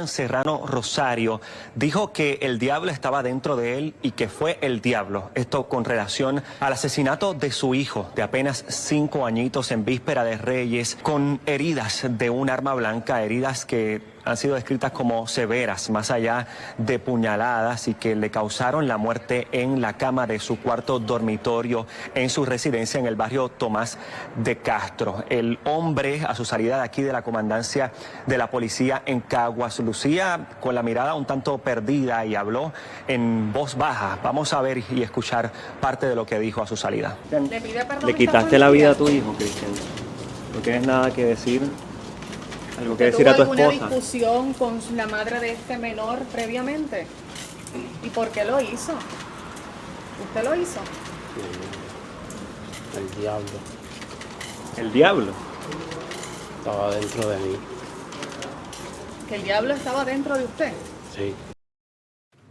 Brian Serrano Rosario dijo que el diablo estaba dentro de él y que fue el diablo. Esto con relación al asesinato de su hijo de apenas 5 añitos en víspera de Reyes, con heridas de un arma blanca, heridas que han sido descritas como severas, más allá de puñaladas, y que le causaron la muerte en la cama de su cuarto dormitorio en su residencia en el barrio Tomás de Castro. El hombre, a su salida de aquí de la comandancia de la policía en Caguas, lucía con la mirada un tanto perdida y habló en voz baja. Vamos a ver y escuchar parte de lo que dijo a su salida. ¿Le quitaste la vida a tu hijo, Cristian? ¿No tienes nada que decir? ¿Algo que decir a tu esposa? ¿Tuvo alguna discusión con la madre de este menor previamente? ¿Y por qué lo hizo? ¿Usted lo hizo? El diablo ¿El diablo? estaba dentro de mí. ¿Que el diablo estaba dentro de usted? Sí.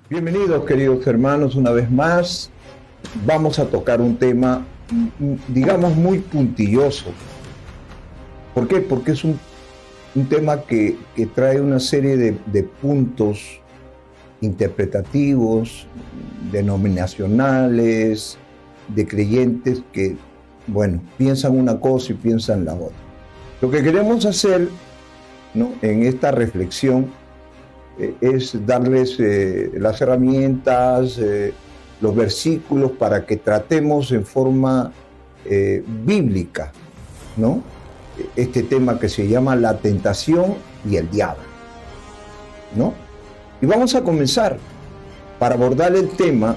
Bienvenidos, queridos hermanos, una vez más. Vamos a tocar un tema, digamos, muy puntilloso. ¿Por qué? Porque es un tema que trae una serie de puntos interpretativos, denominacionales, de creyentes que, bueno, piensan una cosa y piensan la otra. Lo que queremos hacer, ¿no?, en esta reflexión es darles las herramientas, los versículos para que tratemos en forma bíblica, ¿no?, este tema que se llama la tentación y el diablo, ¿no? Y vamos a comenzar. Para abordar el tema,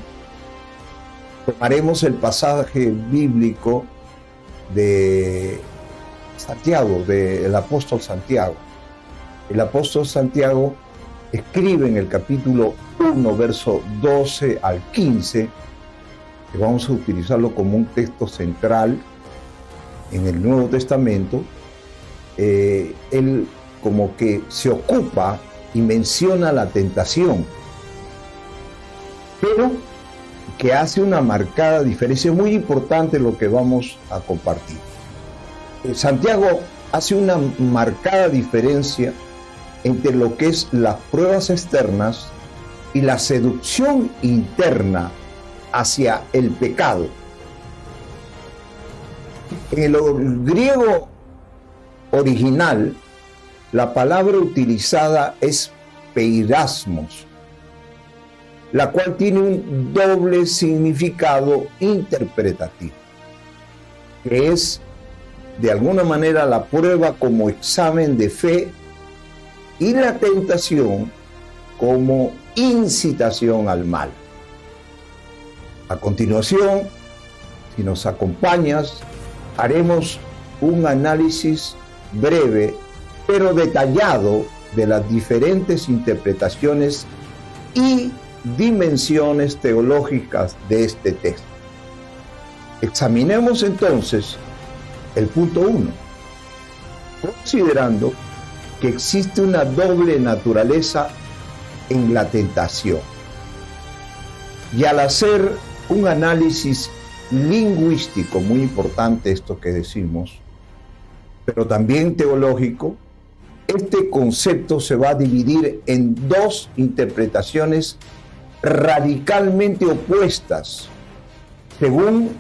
tomaremos el pasaje bíblico de Santiago, del apóstol Santiago. El apóstol Santiago escribe en el capítulo 1, verso 12 al 15, que vamos a utilizarlo como un texto central en el Nuevo Testamento. Él como que se ocupa y menciona la tentación, pero que hace una marcada diferencia muy importante lo que vamos a compartir. Santiago hace una marcada diferencia entre lo que es las pruebas externas y la seducción interna hacia el pecado. En el griego original, la palabra utilizada es peirasmos, la cual tiene un doble significado interpretativo, que es de alguna manera la prueba como examen de fe y la tentación como incitación al mal. A continuación, si nos acompañas, haremos un análisis breve pero detallado de las diferentes interpretaciones y dimensiones teológicas de este texto. Examinemos entonces el punto 1, considerando que existe una doble naturaleza en la tentación. Y al hacer un análisis lingüístico, muy importante esto que decimos, pero también teológico, este concepto se va a dividir en dos interpretaciones radicalmente opuestas, según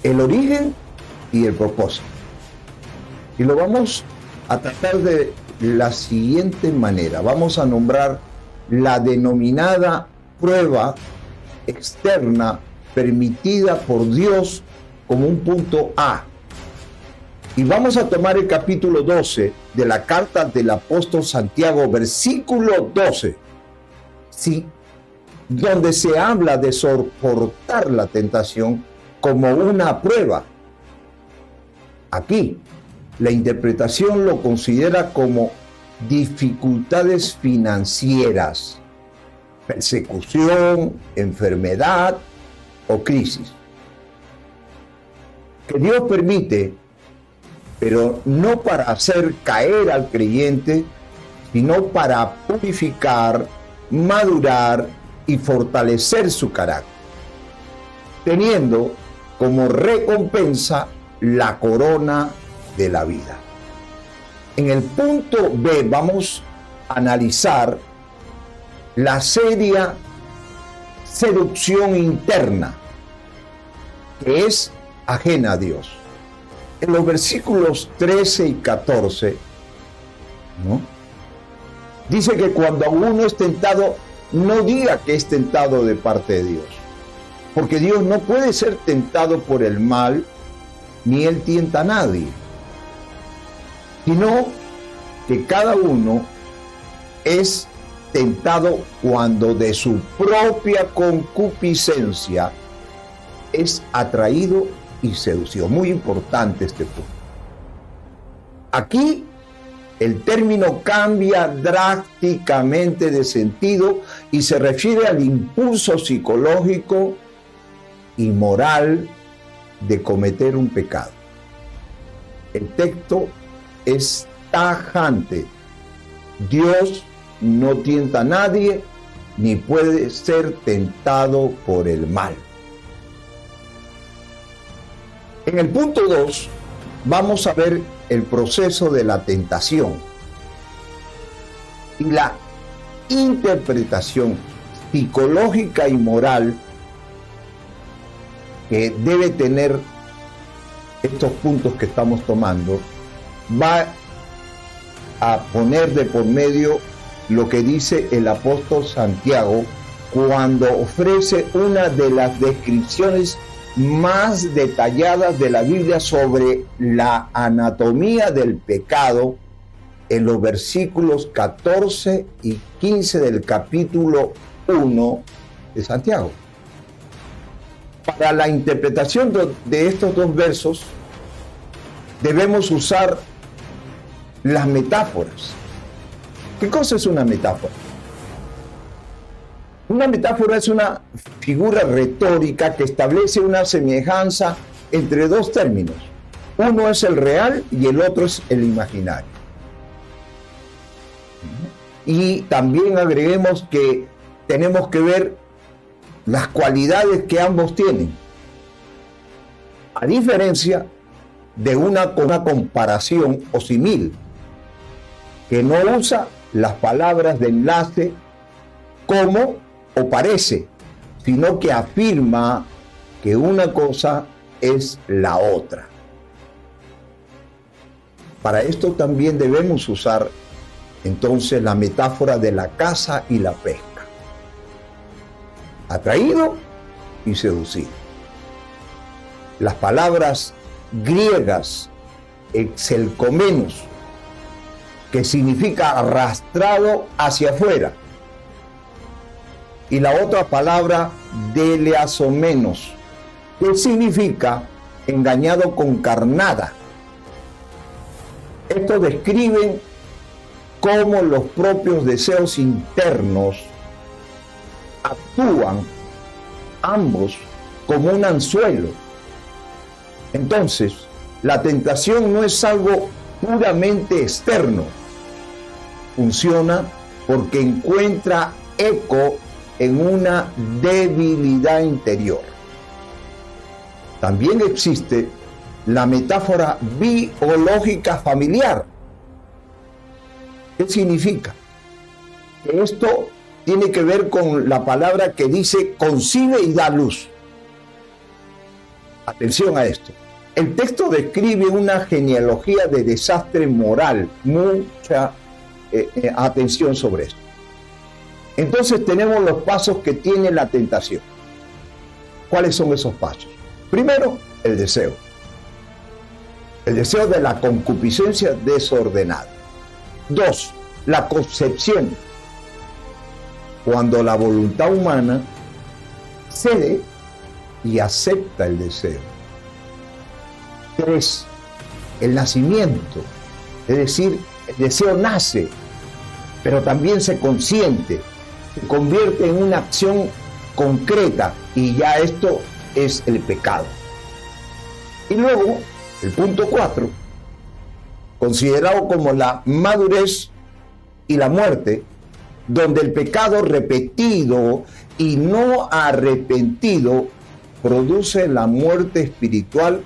el origen y el propósito. Y lo vamos a tratar de la siguiente manera. Vamos a nombrar la denominada prueba externa permitida por Dios como un punto A. Y vamos a tomar el capítulo 12 de la carta del apóstol Santiago, versículo 12, ¿sí?, donde se habla de soportar la tentación como una prueba. Aquí, la interpretación lo considera como dificultades financieras, persecución, enfermedad o crisis, que Dios permite, pero no para hacer caer al creyente, sino para purificar, madurar y fortalecer su carácter, teniendo como recompensa la corona de la vida. En el punto B vamos analizar la seria seducción interna que es ajena a Dios. En los versículos 13 y 14, ¿no?, dice que cuando uno es tentado, no diga que es tentado de parte de Dios, porque Dios no puede ser tentado por el mal, ni Él tienta a nadie, sino que cada uno es tentado cuando de su propia concupiscencia es atraído y seducido. Muy importante este punto. Aquí el término cambia drásticamente de sentido y se refiere al impulso psicológico y moral de cometer un pecado. El texto es tajante. Dios no tienta a nadie, ni puede ser tentado por el mal. En el punto 2, vamos a ver el proceso de la tentación y la interpretación psicológica y moral que debe tener estos puntos que estamos tomando. Va a poner de por medio lo que dice el apóstol Santiago cuando ofrece una de las descripciones más detalladas de la Biblia sobre la anatomía del pecado en los versículos 14 y 15 del capítulo 1 de Santiago. Para la interpretación de estos dos versos debemos usar las metáforas. ¿Qué cosa es una metáfora? Una metáfora es una figura retórica que establece una semejanza entre dos términos. Uno es el real y el otro es el imaginario. Y también agreguemos que tenemos que ver las cualidades que ambos tienen. A diferencia de una comparación o símil, que no usa las palabras de enlace como o parece, sino que afirma que una cosa es la otra. Para esto también debemos usar entonces la metáfora de la caza y la pesca. Atraído y seducido. Las palabras griegas exelkomenos, que significa arrastrado hacia afuera, y la otra palabra deleazomenos, que significa engañado con carnada. Estos describen cómo los propios deseos internos actúan ambos como un anzuelo. Entonces, la tentación no es algo puramente externo. Funciona porque encuentra eco en una debilidad interior. También existe la metáfora biológica familiar. ¿Qué significa? Que esto tiene que ver con la palabra que dice concibe y da luz. Atención a esto. El texto describe una genealogía de desastre moral. Mucha atención sobre esto. Entonces tenemos los pasos que tiene la tentación. ¿Cuáles son esos pasos? Primero, el deseo. El deseo de la concupiscencia desordenada. 2, la concepción. Cuando la voluntad humana cede y acepta el deseo. 3, el nacimiento. Es decir, el deseo nace, pero también se consiente, se convierte en una acción concreta y ya esto es el pecado. Y luego, el punto 4, considerado como la madurez y la muerte, donde el pecado repetido y no arrepentido produce la muerte espiritual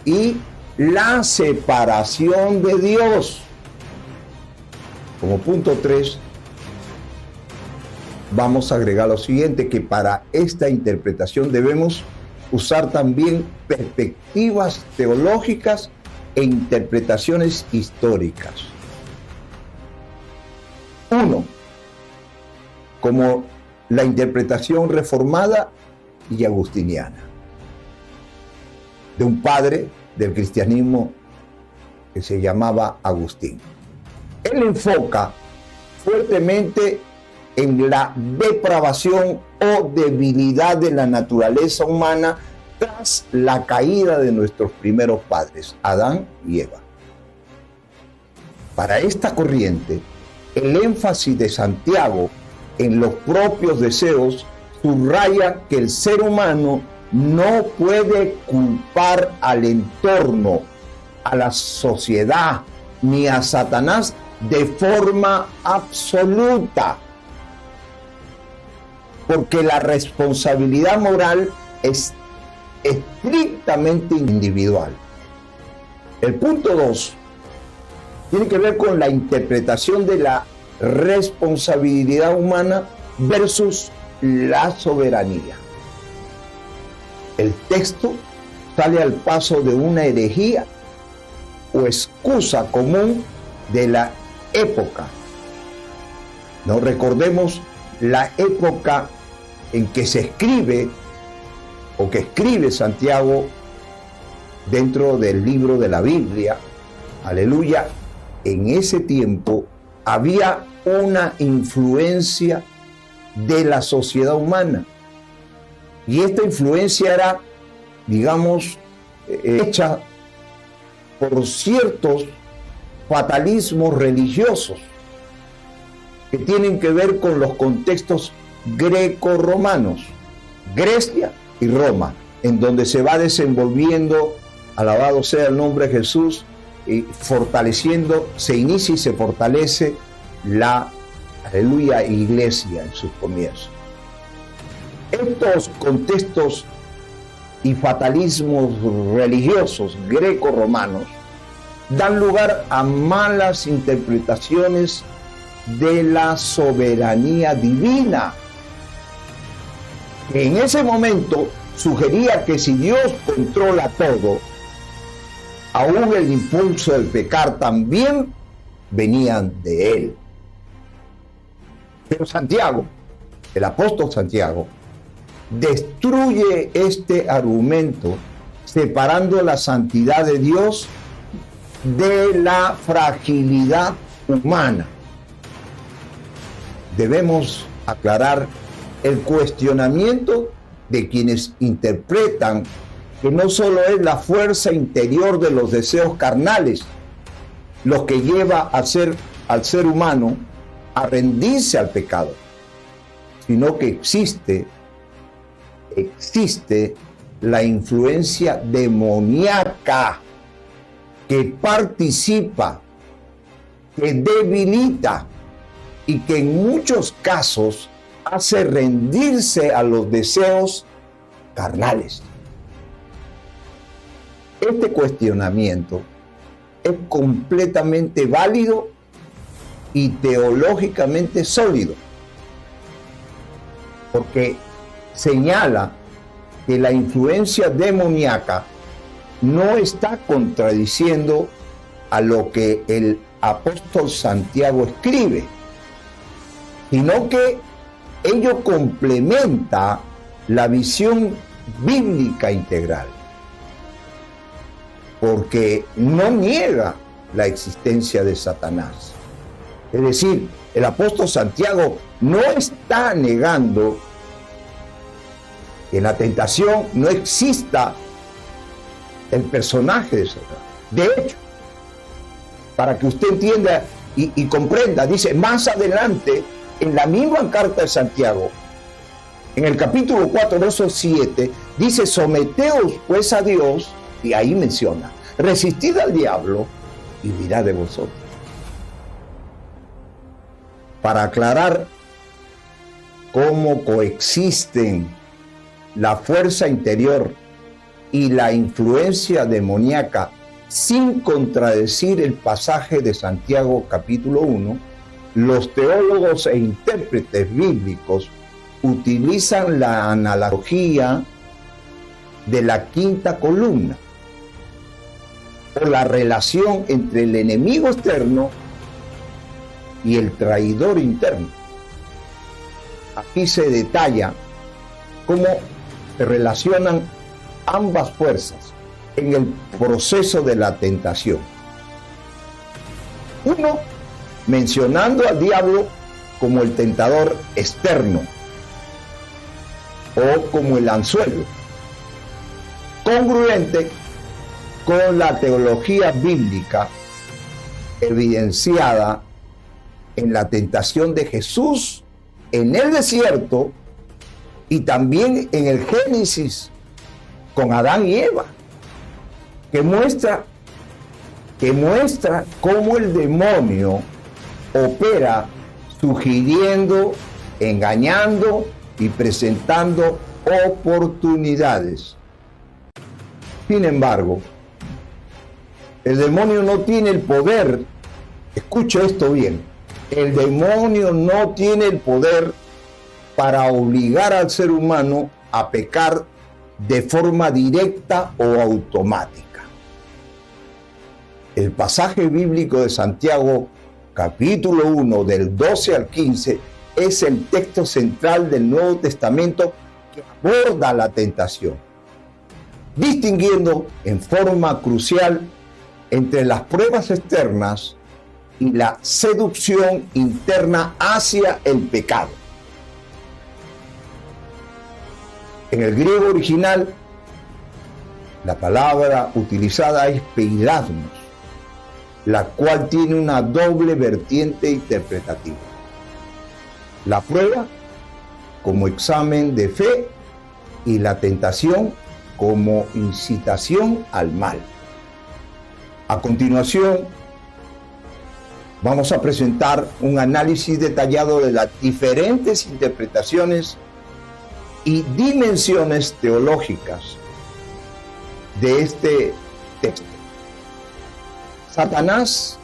y la separación de Dios. Como punto 3, vamos a agregar lo siguiente, que para esta interpretación debemos usar también perspectivas teológicas e interpretaciones históricas. Uno, como la interpretación reformada y agustiniana, de un padre del cristianismo que se llamaba Agustín. Él enfoca fuertemente en la depravación o debilidad de la naturaleza humana tras la caída de nuestros primeros padres, Adán y Eva. Para esta corriente, el énfasis de Santiago en los propios deseos subraya que el ser humano no puede culpar al entorno, a la sociedad, ni a Satanás de forma absoluta, porque la responsabilidad moral es estrictamente individual. El punto 2 tiene que ver con la interpretación de la responsabilidad humana versus la soberanía. El texto sale al paso de una herejía o excusa común de la época. No recordemos la época en que se escribe o que escribe Santiago dentro del libro de la Biblia. Aleluya. En ese tiempo había una influencia de la sociedad humana. Y esta influencia era, digamos, hecha por ciertos fatalismos religiosos que tienen que ver con los contextos greco-romanos, Grecia y Roma, en donde se va desenvolviendo, alabado sea el nombre de Jesús, y fortaleciendo, se inicia y se fortalece la, aleluya, iglesia en sus comienzos. Estos contextos y fatalismos religiosos greco-romanos dan lugar a malas interpretaciones de la soberanía divina, que en ese momento sugería que si Dios controla todo, aún el impulso del pecar también venían de Él. Pero Santiago, el apóstol Santiago, destruye este argumento separando la santidad de Dios de la fragilidad humana. Debemos aclarar el cuestionamiento de quienes interpretan que no solo es la fuerza interior de los deseos carnales lo que lleva al ser humano a rendirse al pecado, sino que existe la influencia demoníaca que participa, que debilita y que en muchos casos hace rendirse a los deseos carnales. Este cuestionamiento es completamente válido y teológicamente sólido, porque señala que la influencia demoníaca no está contradiciendo a lo que el apóstol Santiago escribe, sino que ello complementa la visión bíblica integral, porque no niega la existencia de Satanás. Es decir, el apóstol Santiago no está negando que en la tentación no exista el personaje de Satanás. De hecho, para que usted entienda y comprenda, dice más adelante, en la misma carta de Santiago, en el capítulo 4, verso 7, dice: someteos pues a Dios, y ahí menciona, resistid al diablo y huirá de vosotros. Para aclarar cómo coexisten la fuerza interior y la influencia demoníaca sin contradecir el pasaje de Santiago capítulo 1, los teólogos e intérpretes bíblicos utilizan la analogía de la quinta columna, o la relación entre el enemigo externo y el traidor interno. Aquí se detalla cómo se relacionan ambas fuerzas en el proceso de la tentación. Uno, mencionando al diablo como el tentador externo o como el anzuelo, congruente con la teología bíblica evidenciada en la tentación de Jesús en el desierto y también en el Génesis con Adán y Eva, que muestra cómo el demonio opera sugiriendo, engañando y presentando oportunidades. Sin embargo, el demonio no tiene el poder, escucha esto bien, el demonio no tiene el poder para obligar al ser humano a pecar de forma directa o automática. El pasaje bíblico de Santiago, capítulo 1, del 12 al 15, es el texto central del Nuevo Testamento que aborda la tentación, distinguiendo en forma crucial entre las pruebas externas y la seducción interna hacia el pecado. En el griego original, la palabra utilizada es peilasmos, la cual tiene una doble vertiente interpretativa. La prueba como examen de fe y la tentación como incitación al mal. A continuación, vamos a presentar un análisis detallado de las diferentes interpretaciones y dimensiones teológicas de este texto. Satanás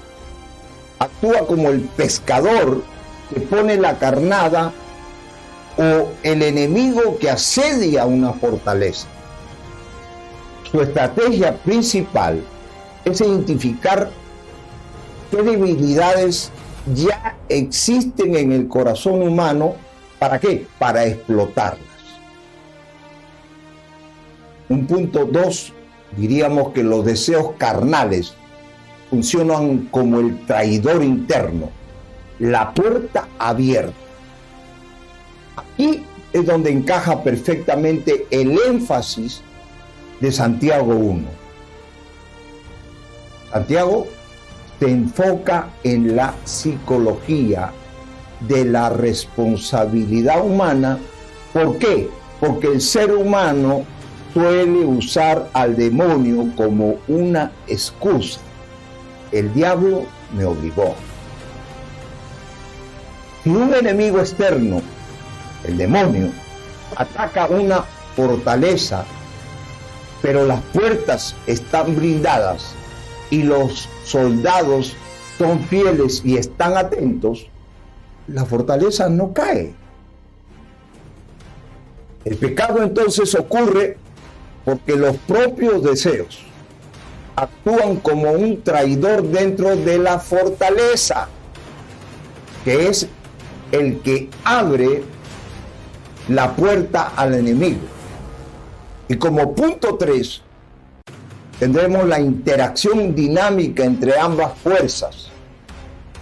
actúa como el pescador que pone la carnada o el enemigo que asedia una fortaleza. Su estrategia principal es identificar qué debilidades ya existen en el corazón humano. ¿Para qué? Para explotarlas. Un punto 2, diríamos que los deseos carnales funcionan como el traidor interno, la puerta abierta. Aquí es donde encaja perfectamente el énfasis de Santiago 1. Santiago se enfoca en la psicología de la responsabilidad humana. ¿Por qué? Porque el ser humano suele usar al demonio como una excusa. El diablo me obligó. Si un enemigo externo, el demonio, ataca una fortaleza, pero las puertas están blindadas y los soldados son fieles y están atentos, la fortaleza no cae. El pecado entonces ocurre porque los propios deseos actúan como un traidor dentro de la fortaleza, que es el que abre la puerta al enemigo. Y como punto 3, tendremos la interacción dinámica entre ambas fuerzas.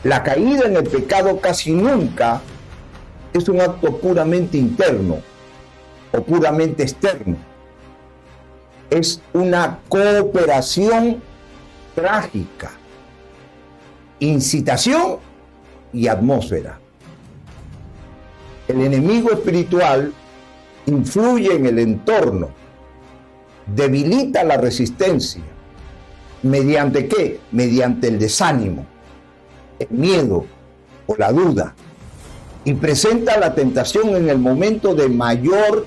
La caída en el pecado casi nunca es un acto puramente interno o puramente externo. Es una cooperación trágica, incitación y atmósfera. El enemigo espiritual influye en el entorno, debilita la resistencia. ¿Mediante qué? Mediante el desánimo, el miedo o la duda. Y presenta la tentación en el momento de mayor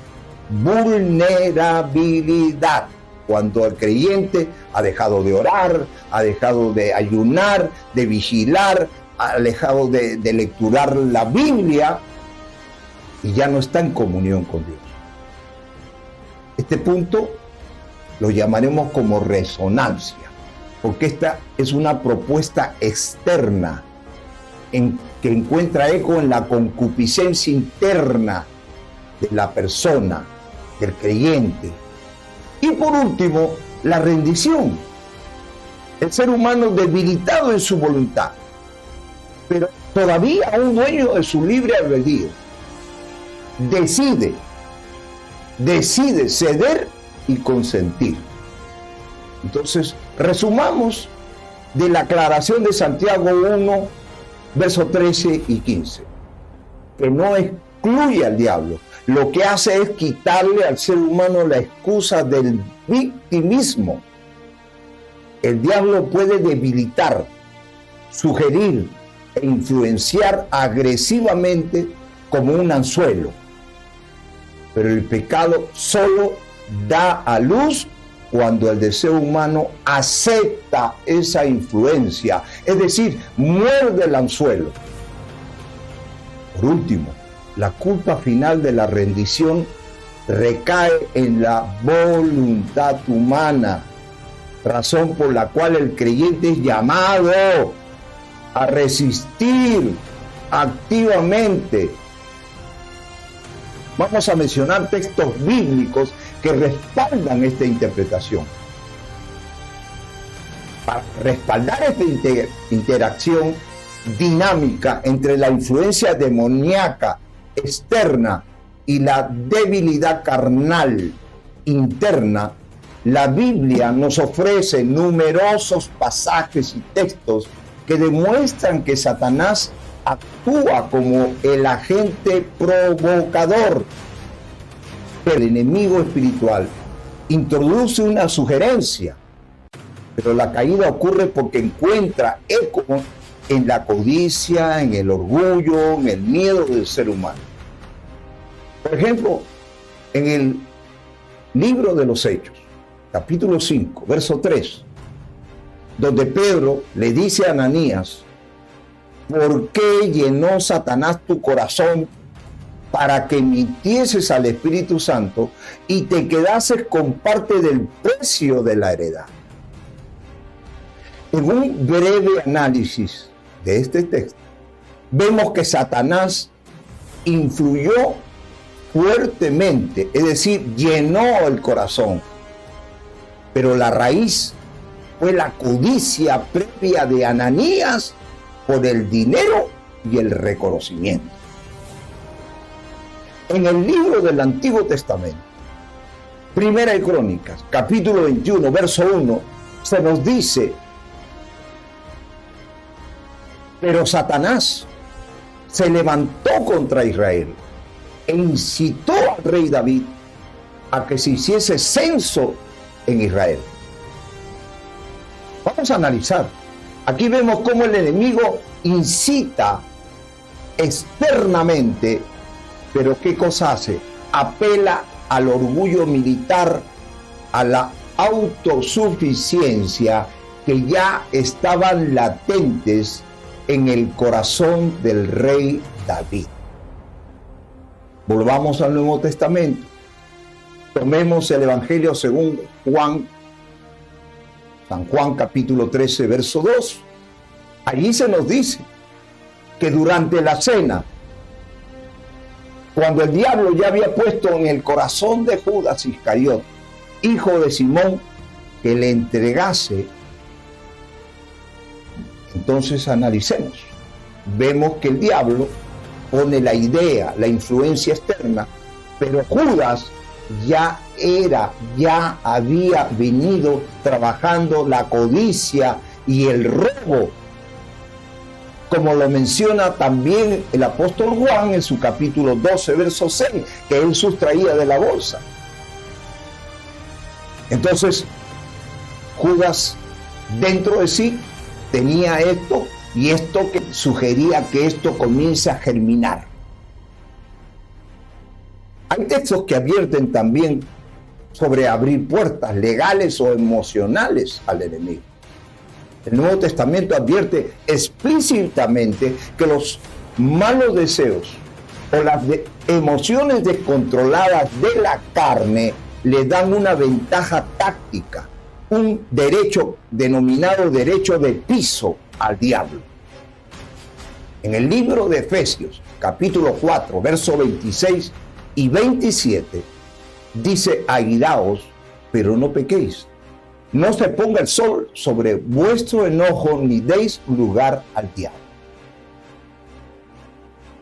vulnerabilidad, cuando el creyente ha dejado de orar, ha dejado de ayunar, de vigilar, alejado de lecturar la Biblia y ya no está en comunión con Dios. Este punto lo llamaremos como resonancia, porque esta es una propuesta externa que encuentra eco en la concupiscencia interna de la persona, del creyente. Y por último, la rendición. El ser humano debilitado en su voluntad, pero todavía aún dueño de su libre albedrío, decide ceder y consentir. Entonces, resumamos de la aclaración de Santiago 1, versos 13 y 15, que no excluye al diablo. Lo que hace es quitarle al ser humano la excusa del victimismo. El diablo puede debilitar, sugerir e influenciar agresivamente como un anzuelo, pero el pecado solo da a luz cuando el deseo humano acepta esa influencia, es decir, muerde el anzuelo. Por último, la culpa final de la rendición recae en la voluntad humana, razón por la cual el creyente es llamado a resistir activamente. Vamos a mencionar textos bíblicos que respaldan esta interpretación. Para respaldar esta interacción dinámica entre la influencia demoníaca externa y la debilidad carnal interna, la Biblia nos ofrece numerosos pasajes y textos que demuestran que Satanás actúa como el agente provocador. El enemigo espiritual introduce una sugerencia, pero la caída ocurre porque encuentra eco en la codicia, en el orgullo, en el miedo del ser humano. Por ejemplo, en el libro de los Hechos, capítulo 5, verso 3, donde Pedro le dice a Ananías: ¿por qué llenó Satanás tu corazón para que mintieses al Espíritu Santo y te quedases con parte del precio de la heredad? En un breve análisis de este texto, vemos que Satanás influyó fuertemente, es decir, llenó el corazón, pero la raíz fue la codicia previa de Ananías por el dinero y el reconocimiento. En el libro del Antiguo Testamento, Primera de Crónicas, capítulo 21, verso 1, se nos dice: pero Satanás se levantó contra Israel e incitó al rey David a que se hiciese censo en Israel. Vamos a analizar. Aquí vemos cómo el enemigo incita externamente, pero ¿qué cosa hace? Apela al orgullo militar, a la autosuficiencia que ya estaban latentes en el corazón del rey David. Volvamos al Nuevo Testamento. Tomemos el Evangelio según Juan, San Juan capítulo 13, verso 2. Allí se nos dice que durante la cena, cuando el diablo ya había puesto en el corazón de Judas Iscariote, hijo de Simón, que le entregase, entonces analicemos. Vemos que el diablo pone la idea, la influencia externa, pero Judas ya había venido trabajando la codicia y el robo, como lo menciona también el apóstol Juan en su capítulo 12, verso 6, que él sustraía de la bolsa. Entonces, Judas dentro de sí tenía esto, y esto que sugería que esto comience a germinar. Hay textos que advierten también sobre abrir puertas legales o emocionales al enemigo. El Nuevo Testamento advierte explícitamente que los malos deseos o las emociones descontroladas de la carne le dan una ventaja táctica, un derecho denominado derecho de piso al diablo. En el libro de Efesios, capítulo 4, versos 26 y 27, dice: airaos, pero no pequéis. No se ponga el sol sobre vuestro enojo, ni deis lugar al diablo.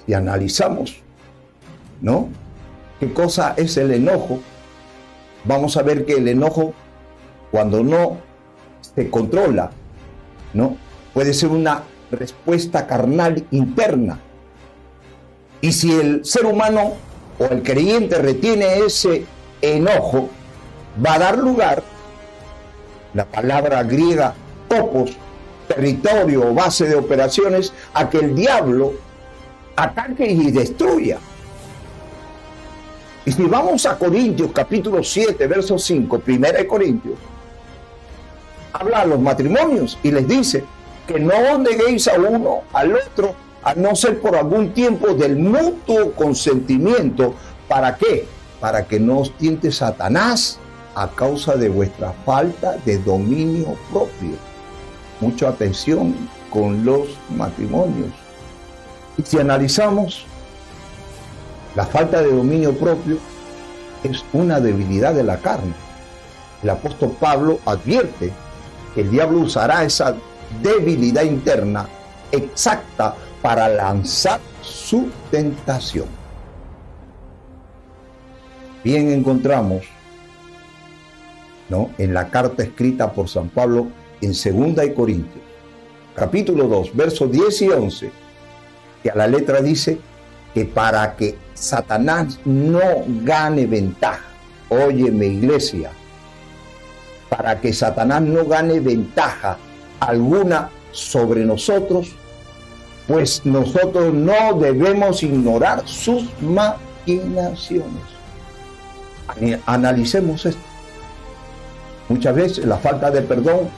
Si analizamos, ¿no?, qué cosa es el enojo, vamos a ver que el enojo, cuando no se controla, ¿no?, puede ser una respuesta carnal interna. Y si el ser humano o el creyente retiene ese enojo, va a dar lugar, la palabra griega topos, territorio o base de operaciones, a que el diablo ataque y destruya. Y si vamos a Corintios capítulo 7, verso 5, 1 Corintios, habla a los matrimonios y les dice que no neguéis a uno al otro, a no ser por algún tiempo del mutuo consentimiento. ¿Para qué? Para que no os tiente Satanás a causa de vuestra falta de dominio propio. Mucha atención con los matrimonios. Y si analizamos, la falta de dominio propio es una debilidad de la carne. El apóstol Pablo advierte que el diablo usará esa debilidad interna exacta para lanzar su tentación. Bien encontramos, ¿no?, en la carta escrita por San Pablo en 2 Corintios, capítulo 2, versos 10 y 11, que a la letra dice que para que Satanás no gane ventaja, óyeme iglesia, para que Satanás no gane ventaja alguna sobre nosotros, pues nosotros no debemos ignorar sus maquinaciones. Analicemos esto. Muchas veces la falta de perdón,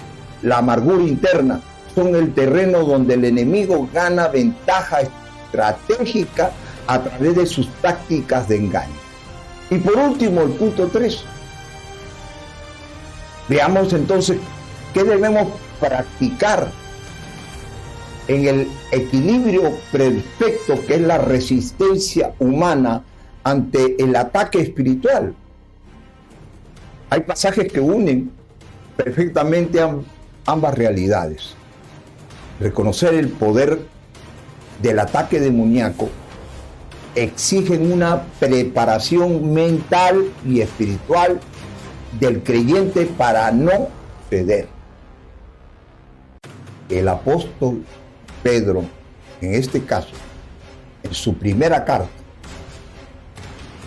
la amargura interna, son el terreno donde el enemigo gana ventaja estratégica a través de sus tácticas de engaño. Y por último, el punto 3. Veamos entonces qué debemos practicar en el equilibrio perfecto que es la resistencia humana ante el ataque espiritual. Hay pasajes que unen perfectamente ambas realidades. Reconocer el poder del ataque demoníaco exigen una preparación mental y espiritual del creyente para no ceder. El apóstol Pedro, en este caso, en su primera carta,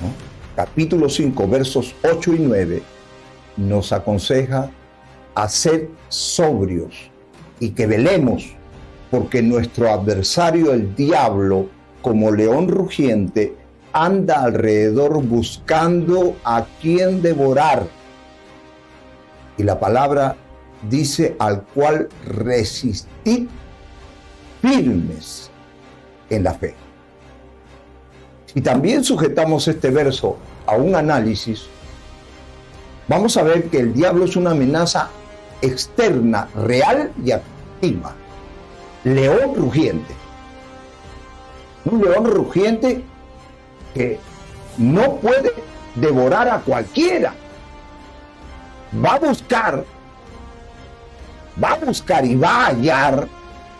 ¿no?, capítulo 5, versos 8 y 9, nos aconseja a ser sobrios y que velemos, porque nuestro adversario, el diablo, como león rugiente, anda alrededor buscando a quien devorar. Y la palabra dice: al cual resistid firmes en la fe. Si también sujetamos este verso a un análisis, vamos a ver que el diablo es una amenaza externa, real y activa. León rugiente. Un león rugiente que no puede devorar a cualquiera. Va a buscar y va a hallar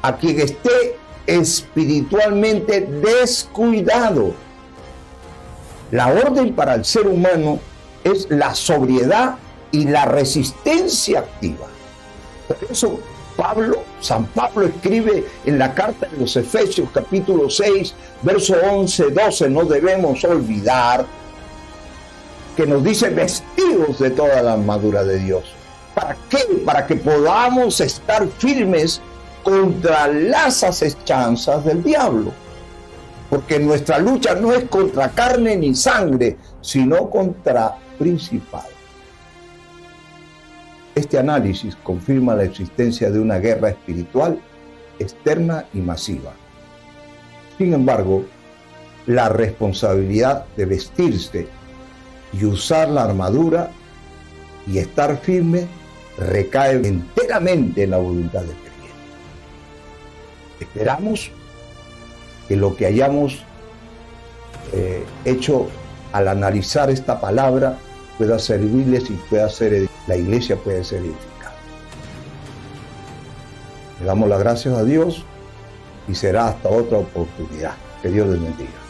a quien esté espiritualmente descuidado. La orden para el ser humano es la sobriedad y la resistencia activa. Por eso San Pablo escribe en la carta de los Efesios, capítulo 6, verso 11, 12, no debemos olvidar que nos dice: vestidos de toda la armadura de Dios. ¿Para qué? Para que podamos estar firmes contra las asechanzas del diablo. Porque nuestra lucha no es contra carne ni sangre, sino contra principados. Este análisis confirma la existencia de una guerra espiritual externa y masiva. Sin embargo, la responsabilidad de vestirse y usar la armadura y estar firme recae enteramente en la voluntad del creyente. Esperamos que lo que hayamos hecho al analizar esta palabra pueda servirles y la iglesia pueda ser edificada. Le damos las gracias a Dios y será hasta otra oportunidad. Que Dios les bendiga.